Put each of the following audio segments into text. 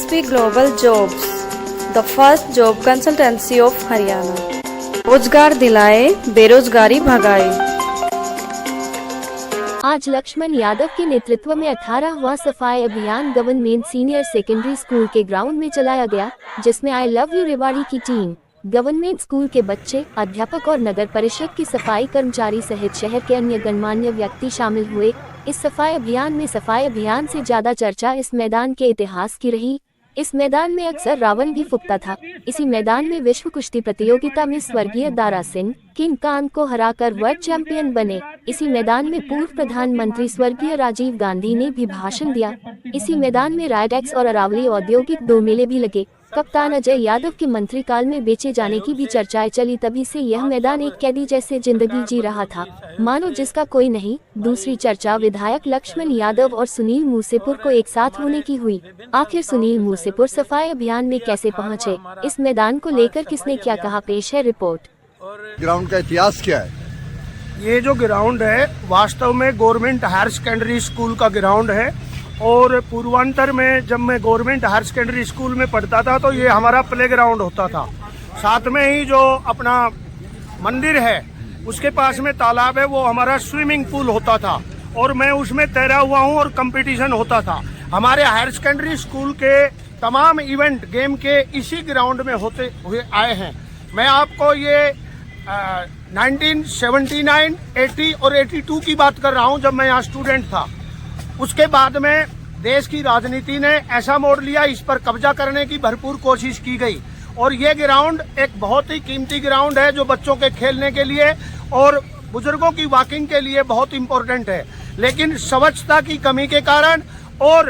SSP Global Jobs, the first job consultancy of Haryana. रोजगार दिलाए, बेरोजगारी भगाए। आज लक्ष्मण यादव के नेतृत्व में 18वां सफाई अभियान गवर्नमेंट सीनियर सेकेंडरी स्कूल के ग्राउंड में चलाया गया, जिसमें आई लव यू रेवाड़ी की टीम, गवर्नमेंट स्कूल के बच्चे, अध्यापक और नगर परिषद के सफाई कर्मचारी सहित शहर के अन्य गणमान्य व्यक्ति शामिल हुए। इस सफाई अभियान में सफाई अभियान से ज्यादा चर्चा इस मैदान के इतिहास की रही। इस मैदान में अक्सर रावण भी फूंकता था। इसी मैदान में विश्व कुश्ती प्रतियोगिता में स्वर्गीय दारा सिंह किंग कांग को हराकर वर्ल्ड चैंपियन बने। इसी मैदान में पूर्व प्रधानमंत्री स्वर्गीय राजीव गांधी ने भी भाषण दिया। इसी मैदान में रायडेक्स और अरावली औद्योगिक 2 मेले भी लगे। कप्तान अजय यादव के मंत्रीकाल में बेचे जाने की भी चर्चाएं चली। तभी से यह मैदान एक कैदी जैसे जिंदगी जी रहा था, मानो जिसका कोई नहीं। दूसरी चर्चा विधायक लक्ष्मण यादव और सुनील मूसेपुर को एक साथ होने की हुई। आखिर सुनील मूसेपुर सफाई अभियान में कैसे पहुंचे, इस मैदान को लेकर किसने क्या कहा, पेश है रिपोर्ट। ग्राउंड का इतिहास क्या है? ये जो ग्राउंड है वास्तव में गवर्नमेंट हायर सेकेंडरी स्कूल का ग्राउंड है और पूर्वांतर में जब मैं गवर्नमेंट हायर सेकेंडरी स्कूल में पढ़ता था तो ये हमारा प्ले ग्राउंड होता था। साथ में ही जो अपना मंदिर है उसके पास में तालाब है, वो हमारा स्विमिंग पूल होता था और मैं उसमें तैरा हुआ हूँ और कंपटीशन होता था। हमारे हायर सेकेंडरी स्कूल के तमाम इवेंट गेम के इसी ग्राउंड में होते हुए आए हैं। मैं आपको ये 1979, 80 और 82 की बात कर रहा हूँ जब मैं यहाँ स्टूडेंट था। उसके बाद में देश की राजनीति ने ऐसा मोड़ लिया, इस पर कब्जा करने की भरपूर कोशिश की गई और ये ग्राउंड एक बहुत ही कीमती ग्राउंड है जो बच्चों के खेलने के लिए और बुजुर्गों की वॉकिंग के लिए बहुत इम्पोर्टेंट है। लेकिन स्वच्छता की कमी के कारण और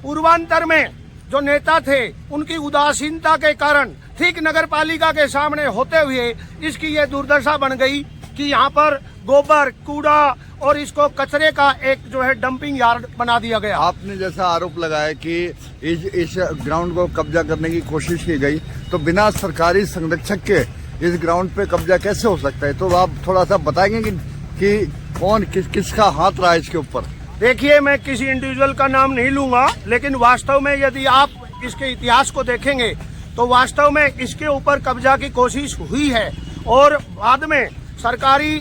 पूर्वांतर में जो नेता थे उनकी उदासीनता के कारण ठीक नगर पालिका के सामने होते हुए इसकी ये दुर्दशा बन गई कि यहाँ पर गोबर, कूड़ा और इसको कचरे का एक जो है डंपिंग यार्ड बना दिया गया। आपने जैसा आरोप लगाया कि इस ग्राउंड को कब्जा करने की कोशिश की गई, तो बिना सरकारी संरक्षक के इस ग्राउंड पे कब्जा कैसे हो सकता है? तो आप थोड़ा सा बताएंगे कि कौन किसका हाथ रहा है इसके ऊपर? देखिए, मैं किसी इंडिविजुअल का नाम नहीं लूंगा, लेकिन वास्तव में यदि आप इसके इतिहास को देखेंगे तो वास्तव में इसके ऊपर कब्जा की कोशिश हुई है और बाद में सरकारी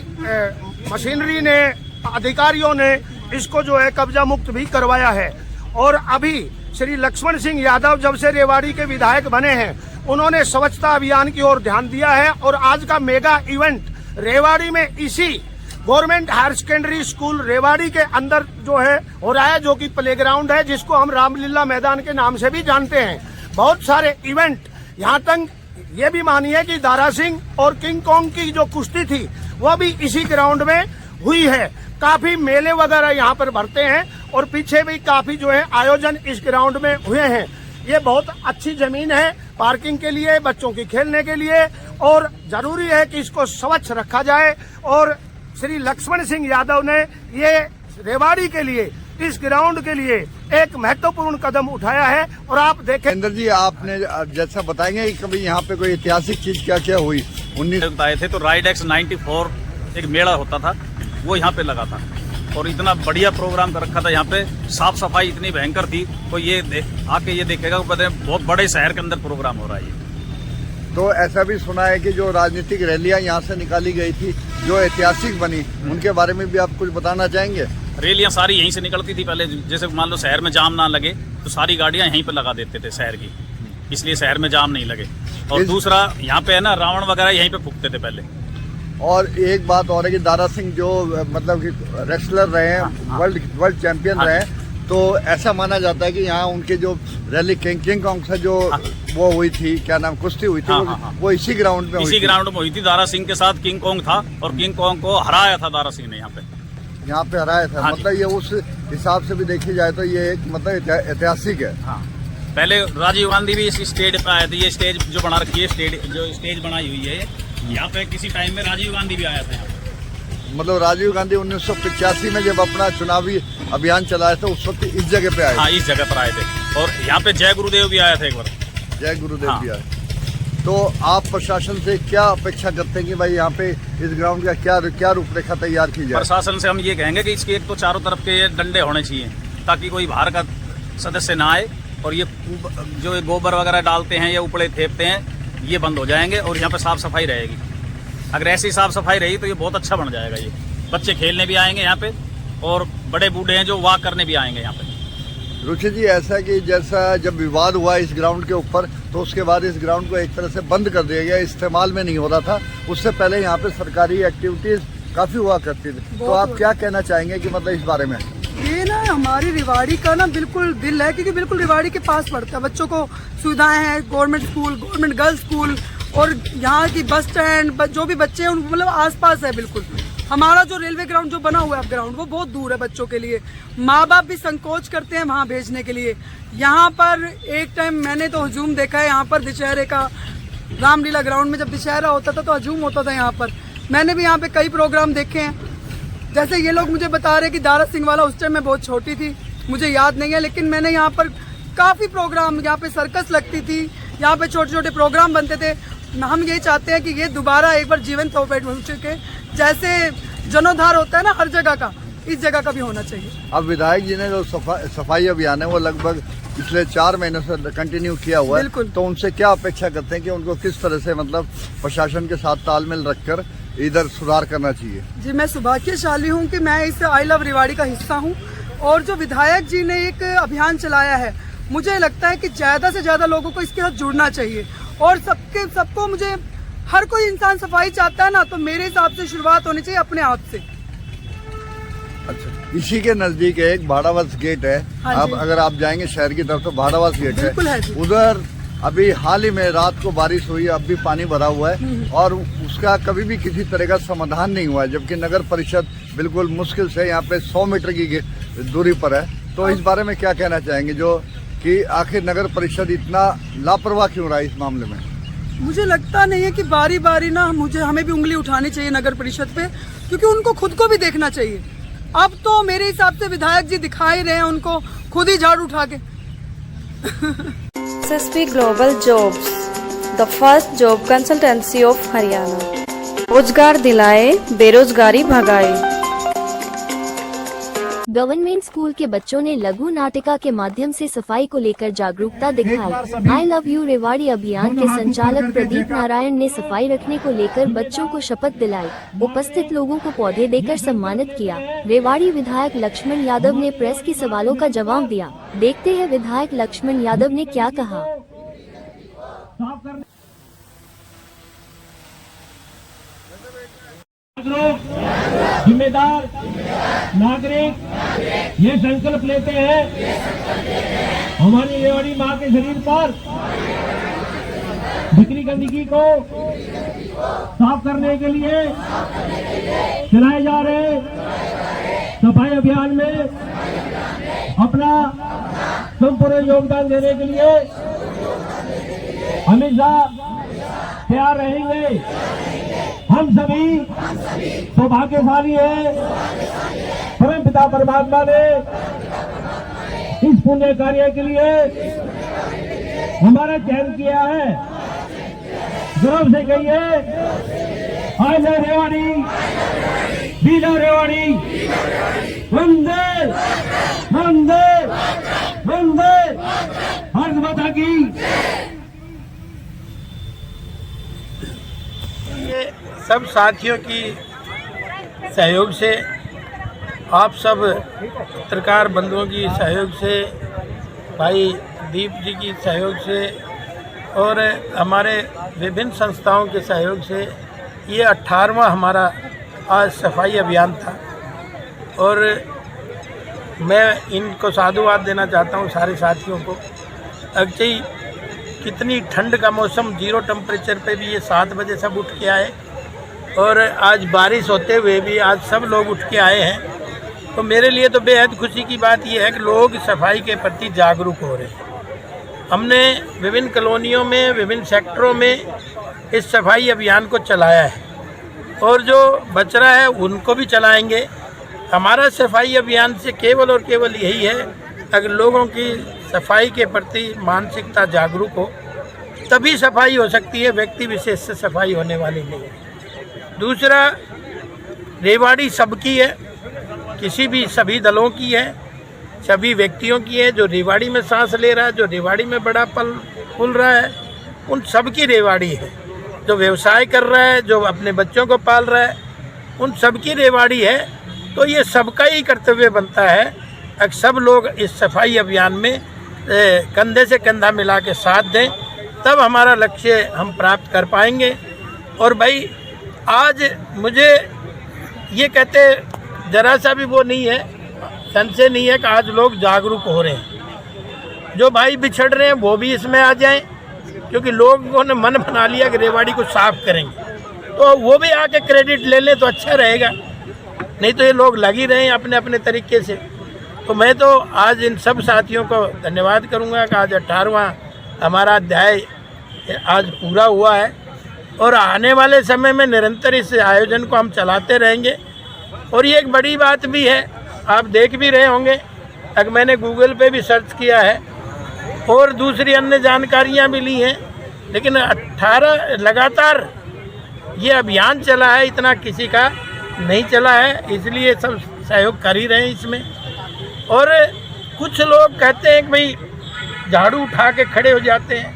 मशीनरी ने, अधिकारियों ने इसको जो है कब्जा मुक्त भी करवाया है। और अभी श्री लक्ष्मण सिंह यादव जब से रेवाड़ी के विधायक बने हैं उन्होंने स्वच्छता अभियान की ओर ध्यान दिया है और आज का मेगा इवेंट रेवाड़ी में इसी government higher secondary school Rewari के अंदर जो है हो रहा है, जो कि प्लेग्राउंड है जिसको हम रामलीला मैदान के नाम से भी जानते हैं। बहुत सारे इवेंट, यहाँ तक ये भी मानिए कि दारा सिंह और किंग कॉन्ग की जो कुश्ती थी वह भी इसी ग्राउंड में हुई है। काफी मेले वगैरह यहाँ पर भरते हैं और पीछे भी काफी जो है आयोजन इस ग्राउंड में हुए हैं। ये बहुत अच्छी जमीन है पार्किंग के लिए, बच्चों के खेलने के लिए और जरूरी है कि इसको स्वच्छ रखा जाए। और श्री लक्ष्मण सिंह यादव ने ये रेवाड़ी के लिए, इस ग्राउंड के लिए एक महत्वपूर्ण कदम उठाया है। और आप देखें इंद्र जी, आपने जैसा बताएंगे कि कभी यहाँ पे कोई ऐतिहासिक चीज क्या क्या हुई? 19 आए थे तो राइडेक्स 94 एक मेला होता था, वो यहाँ पे लगा था और इतना बढ़िया प्रोग्राम कर रखा था। यहाँ पे साफ सफाई इतनी भयंकर थी, तो ये आके ये देखेगा बहुत बड़े शहर के अंदर प्रोग्राम हो रहा है। तो ऐसा भी सुना है कि जो राजनीतिक रैलियां यहाँ से निकाली गई थी जो ऐतिहासिक बनी, उनके बारे में भी आप कुछ बताना चाहेंगे? रैलियां सारी यहीं से निकलती थी पहले। जैसे मान लो शहर में जाम ना लगे तो सारी गाड़ियां यहीं पे लगा देते थे शहर की, इसलिए शहर में जाम नहीं लगे। और दूसरा यहाँ पे है ना, रावण वगैरह यहीं पे फूकते थे पहले। और एक बात और है कि दारा सिंह जो मतलब कि रेसलर रहे हैं, वर्ल्ड चैंपियन रहे हैं, तो ऐसा माना जाता है कि यहाँ उनके जो रैली किंग कॉन्ग से जो वो हुई थी, क्या नाम, कुश्ती हुई थी, वो इसी ग्राउंड में हुई थी। दारा सिंह के साथ किंग कॉन्ग था और किंग कॉन्ग को हराया था दारा सिंह ने यहाँ पे हराया था। मतलब ये उस हिसाब से भी देखी जाए तो ये एक मतलब ऐतिहासिक है। पहले राजीव गांधी भी इस स्टेज पे आए थे। ये स्टेज जो बना रखी है, स्टेज बनाई हुई है, यहाँ पे किसी टाइम में राजीव गांधी भी आया था। मतलब राजीव गांधी 1985 में जब अपना चुनावी अभियान चलाया था उस वक्त इस जगह पे आए? हाँ, इस जगह पर आए थे। और यहाँ पे जय गुरुदेव भी आया था एक बार। जय गुरुदेव भी आए। तो आप प्रशासन से क्या अपेक्षा करते हैं कि भाई यहाँ पे इस ग्राउंड का क्या रूपरेखा तैयार की जाए? प्रशासन से हम ये कहेंगे कि इसके एक तो चारों तरफ के डंडे होने चाहिए ताकि कोई बाहर का सदस्य ना आए और ये जो ये गोबर वगैरह डालते हैं या उपड़े थेपते हैं ये बंद हो जाएंगे और यहाँ पे साफ सफाई रहेगी। अगर ऐसी साफ सफाई रही तो ये बहुत अच्छा बन जाएगा। ये बच्चे खेलने भी आएंगे यहाँ पे और बड़े बूढ़े हैं जो वॉक करने भी आएंगे यहाँ पे। रुचि जी, ऐसा कि जैसा जब विवाद हुआ इस ग्राउंड के ऊपर तो उसके बाद इस ग्राउंड को एक तरह से बंद कर दिया गया, इस्तेमाल में नहीं हो रहा था। उससे पहले यहाँ पे सरकारी एक्टिविटीज काफी हुआ करती थी, तो आप क्या कहना चाहेंगे कि मतलब इस बारे में? ये ना हमारी रेवाड़ी का ना बिल्कुल दिल है, क्योंकि बिल्कुल रेवाड़ी के पास पड़ता है। बच्चों को सुविधाएं हैं, government school, government girls school और यहाँ की बस स्टैंड, जो भी बच्चे हैं उनको मतलब आसपास है बिल्कुल। हमारा जो रेलवे ग्राउंड जो बना हुआ है ग्राउंड, वो बहुत दूर है बच्चों के लिए। माँ बाप भी संकोच करते हैं वहाँ भेजने के लिए। यहाँ पर एक टाइम मैंने तो हजूम देखा है, यहाँ पर दशहरे का रामलीला ग्राउंड में जब दशहरा होता था तो हजूम होता था यहाँ पर। मैंने भी यहाँ पे कई प्रोग्राम देखे हैं। जैसे ये लोग मुझे बता रहे कि दारा सिंह वाला, उस टाइम मैं बहुत छोटी थी, मुझे याद नहीं है, लेकिन मैंने यहाँ पर काफ़ी प्रोग्राम, यहाँ पे सर्कस लगती थी, यहाँ पे छोटे छोटे प्रोग्राम बनते थे। हम यही चाहते हैं कि ये दोबारा एक बार जीवंत हो चुके, जैसे जनोद्धार होता है ना हर जगह का, इस जगह का भी होना चाहिए। अब विधायक जी ने जो सफाई अभियान है वो लगभग पिछले 4 महीनों से कंटिन्यू किया हुआ है, तो उनसे क्या अपेक्षा करते हैं कि उनको किस तरह से मतलब प्रशासन के साथ तालमेल रखकर इधर सुधार करना चाहिए? जी, मैं सौभाग्यशाली हूँ कि मैं इस आई लव रेवाड़ी का हिस्सा हूँ, और जो विधायक जी ने एक अभियान चलाया है, मुझे लगता है कि ज़्यादा से ज़्यादा लोगों को इसके साथ जुड़ना चाहिए। और सबको मुझे, हर कोई इंसान सफाई चाहता है ना, तो मेरे हिसाब से शुरुआत होनी चाहिए अपने आप से। अच्छा, इसी के नजदीक एक भाड़ावास गेट है। अब अगर आप जाएंगे शहर की तरफ तो भाड़ावास गेट है, उधर अभी हाल ही में रात को बारिश हुई, अब भी पानी भरा हुआ है और उसका कभी भी किसी तरह का समाधान नहीं हुआ है, जबकि नगर परिषद बिल्कुल मुश्किल से यहाँ पे 100 मीटर की दूरी पर है। तो इस बारे में क्या कहना चाहेंगे, जो कि आखिर नगर परिषद इतना लापरवाह क्यों रहा है इस मामले में? मुझे लगता नहीं है कि बारी बारी ना हमें भी उंगली उठानी चाहिए नगर परिषद पे, क्योंकि उनको खुद को भी देखना चाहिए। अब तो मेरे हिसाब से विधायक जी दिखा ही रहे हैं उनको खुद ही झाड़ू उठा के। SSP Global Jobs, the first job consultancy of Haryana. रोजगार दिलाए, बेरोजगारी भगाए। गवर्नमेंट स्कूल के बच्चों ने लघु नाटिका के माध्यम से सफाई को लेकर जागरूकता दिखाई। आई लव यू रेवाड़ी अभियान के संचालक प्रदीप नारायण ने सफाई रखने को लेकर बच्चों को शपथ दिलाई। उपस्थित लोगों को पौधे देकर सम्मानित किया। रेवाड़ी विधायक लक्ष्मण यादव ने प्रेस के सवालों का जवाब दिया। देखते हैं विधायक लक्ष्मण यादव ने क्या कहा। जिम्मेदार नागरिक ये संकल्प लेते हैं हमारी रेवाड़ी माँ के शरीर पर बिक्री गंदगी को साफ करने के लिए चलाए जा रहे सफाई अभियान में अपना संपूर्ण योगदान देने के लिए हमेशा तैयार रहेंगे। हम सभी सौभाग्यशाली हैं, परम पिता परमात्मा ने इस पुण्य कार्य के लिए हमारा चयन किया है। गर्व से कहिए, I love Rewari, we love Rewari, वंदे वंदे वंदे, भारत माता की। सब साथियों की सहयोग से, आप सब पत्रकार बंधुओं की सहयोग से, भाई दीप जी की सहयोग से और हमारे विभिन्न संस्थाओं के सहयोग से ये 18वां हमारा आज सफाई अभियान था। और मैं इनको साधुवाद देना चाहता हूँ सारे साथियों को। एक्चुअली कितनी ठंड का मौसम, 0 टेम्परेचर पे भी ये 7 बजे सब उठ के आए और आज बारिश होते हुए भी आज सब लोग उठ के आए हैं। तो मेरे लिए तो बेहद खुशी की बात यह है कि लोग सफाई के प्रति जागरूक हो रहे हैं। हमने विभिन्न कॉलोनियों में, विभिन्न सेक्टरों में इस सफाई अभियान को चलाया है और जो बच रहा है उनको भी चलाएंगे। हमारा सफाई अभियान से केवल और केवल यही है, अगर लोगों की सफाई के प्रति मानसिकता जागरूक हो तभी सफाई हो सकती है, व्यक्ति विशेष से सफाई होने वाली नहीं है। दूसरा, रेवाड़ी सबकी है, किसी भी सभी दलों की है सभी व्यक्तियों की है। जो रेवाड़ी में सांस ले रहा है, जो रेवाड़ी में बड़ा पल फूल रहा है, उन सब की रेवाड़ी है। जो व्यवसाय कर रहा है, जो अपने बच्चों को पाल रहा है, उन सब की रेवाड़ी है। तो ये सबका ही कर्तव्य बनता है कि सब लोग इस सफाई अभियान में कंधे से कंधा मिला के साथ दें, तब हमारा लक्ष्य हम प्राप्त कर पाएंगे। और भाई आज मुझे ये कहते जरा सा भी वो नहीं है, संशय नहीं है कि आज लोग जागरूक हो रहे हैं। जो भाई बिछड़ रहे हैं वो भी इसमें आ जाएं, क्योंकि लोगों ने मन बना लिया कि रेवाड़ी को साफ करेंगे, तो वो भी आके क्रेडिट ले लें तो अच्छा रहेगा। नहीं तो ये लोग लग ही रहे हैं अपने अपने तरीके से। तो मैं तो आज इन सब साथियों को धन्यवाद करूंगा कि आज 18वां हमारा अध्याय आज पूरा हुआ है, और आने वाले समय में निरंतर इस आयोजन को हम चलाते रहेंगे। और ये एक बड़ी बात भी है, आप देख भी रहे होंगे, अगर मैंने गूगल पे भी सर्च किया है और दूसरी अन्य जानकारियाँ भी ली हैं, लेकिन 18 लगातार ये अभियान चला है, इतना किसी का नहीं चला है, इसलिए सब सहयोग कर ही रहे हैं इसमें। और कुछ लोग कहते हैं कि भाई झाड़ू उठा के खड़े हो जाते हैं,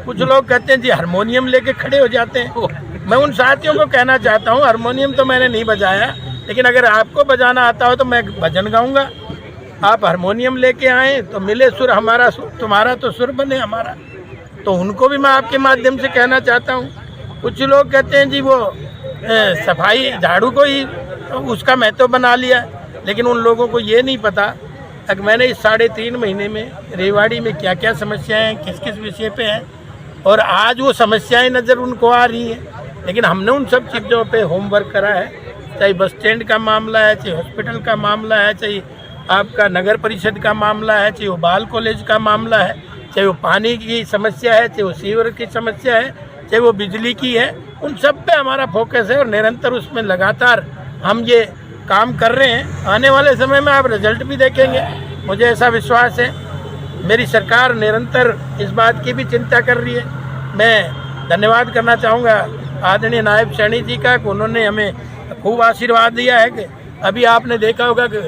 कुछ लोग कहते हैं जी हारमोनियम लेके खड़े हो जाते हैं। मैं उन साथियों को कहना चाहता हूँ, हारमोनियम तो मैंने नहीं बजाया, लेकिन अगर आपको बजाना आता हो तो मैं भजन गाऊंगा। आप हारमोनियम लेके आए तो मिले सुर, हमारा सुर तुम्हारा तो सुर बने हमारा। तो उनको भी मैं आपके माध्यम से कहना चाहता हूँ। कुछ लोग कहते हैं जी वो सफाई झाड़ू को ही उसका महत्व बना लिया, लेकिन उन लोगों को ये नहीं पता कि मैंने इस 3.5 महीने में रेवाड़ी में क्या क्या समस्याएं हैं, किस किस विषय पे हैं, और आज वो समस्याएं नज़र उनको आ रही हैं। लेकिन हमने उन सब चीज़ों पे होमवर्क करा है, चाहे बस स्टैंड का मामला है, चाहे हॉस्पिटल का मामला है, चाहे आपका नगर परिषद का मामला है, चाहे वो बाल कॉलेज का मामला है, चाहे वो पानी की समस्या है, चाहे वो सीवर की समस्या है, चाहे वो बिजली की है, उन सब पे हमारा फोकस है और निरंतर उसमें लगातार हम ये काम कर रहे हैं। आने वाले समय में आप रिजल्ट भी देखेंगे, मुझे ऐसा विश्वास है। मेरी सरकार निरंतर इस बात की भी चिंता कर रही है। मैं धन्यवाद करना चाहूँगा आदरणीय नायब सैनी जी का, कि उन्होंने हमें खूब आशीर्वाद दिया है। कि अभी आपने देखा होगा कि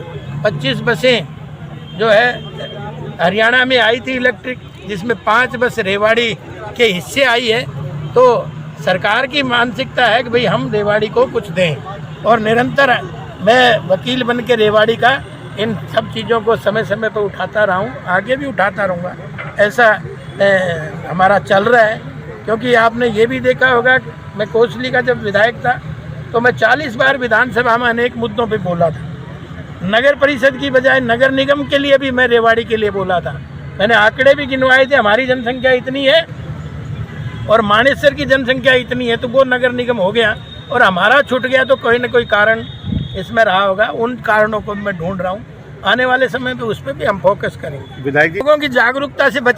25 बसें जो है हरियाणा में आई थी इलेक्ट्रिक, जिसमें 5 बस रेवाड़ी के हिस्से आई है। तो सरकार की मानसिकता है कि भाई हम रेवाड़ी को कुछ दें, और निरंतर मैं वकील बन के रेवाड़ी का इन सब चीज़ों को समय समय पर उठाता रहा हूँ, आगे भी उठाता रहूँगा। ऐसा हमारा चल रहा है। क्योंकि आपने ये भी देखा होगा, मैं कोसली का जब विधायक था तो मैं 40 बार विधानसभा में अनेक मुद्दों पे बोला था। नगर परिषद की बजाय नगर निगम के लिए भी मैं रेवाड़ी के लिए बोला था। मैंने आंकड़े भी गिनवाए थे, हमारी जनसंख्या इतनी है और मानेसर की जनसंख्या इतनी है, तो वो नगर निगम हो गया और हमारा छूट गया। तो कोई ना कोई कारण इसमें रहा होगा, उन कारणों को मैं ढूंढ रहा हूँ। आने वाले समय पे उस पर भी हम फोकस करेंगे। विधायक जी लोगों की जागरूकता से बचे।